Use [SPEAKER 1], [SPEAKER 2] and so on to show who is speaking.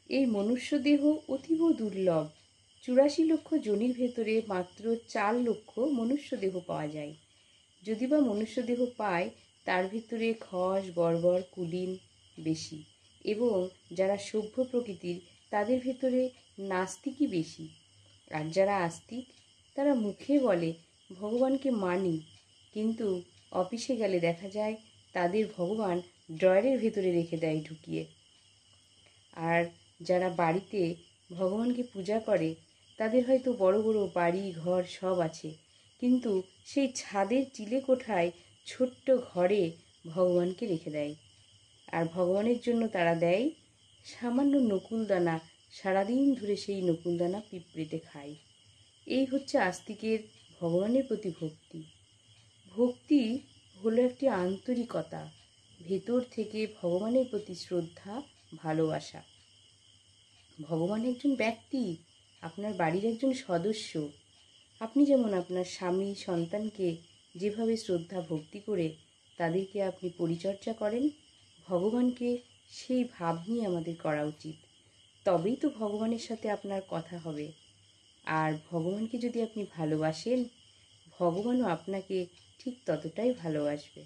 [SPEAKER 1] এই মনুষ্য দেহ অতীব দুর্লভ। 84 লক্ষ যোনির ভেতরে মাত্র 4 লক্ষ মনুষ্য দেহ পাওয়া যায়। যদি বা মনুষ্য দেহ পায়, তার ভিতরে খস, গড়বড়, কুলীন বেশি, এবং যারা সভ্য প্রকৃতির তাদের ভেতরে নাস্তিকই বেশি। আর যারা আস্তিক তারা মুখে বলে ভগবানকে মানি, কিন্তু অফিসে গেলে দেখা যায় তাদের ভগবান ড্রয়ারের ভেতরে রেখে দেয় ঢুকিয়ে। আর যারা বাড়িতে ভগবানকে পূজা করে তাদের হয়তো বড় বড় বাড়ি ঘর সব আছে, কিন্তু সেই ছাদের চিলেকোঠায় ছোট্ট ঘরে ভগবানকে রেখে দেয়। আর ভগবানের জন্য তারা দেয় সামান্য নকুলদানা, সারাদিন ধরে সেই নকুলদানা পিঁপড়েতে খায়। এই হচ্ছে আস্তিকের ভগবানের প্রতি ভক্তি। ভক্তি হলো একটি আন্তরিকতা, ভেতর থেকে ভগবানের প্রতি শ্রদ্ধা, ভালোবাসা। ভগবান একজন ব্যক্তি, আপনার বাড়ির একজন সদস্য। আপনি যেমন আপনার স্বামী সন্তানকে যেভাবে শ্রদ্ধা ভক্তি করে তাদেরকে আপনি পরিচর্যা করেন, ভগবানকে সেই ভাব নিয়ে আমাদের করা উচিত। তবেই তো ভগবানের সাথে আপনার কথা হবে। আর ভগবানকে যদি আপনি ভালোবাসেন, ভগবানও আপনাকে ঠিক ততটাই ভালোবাসবে।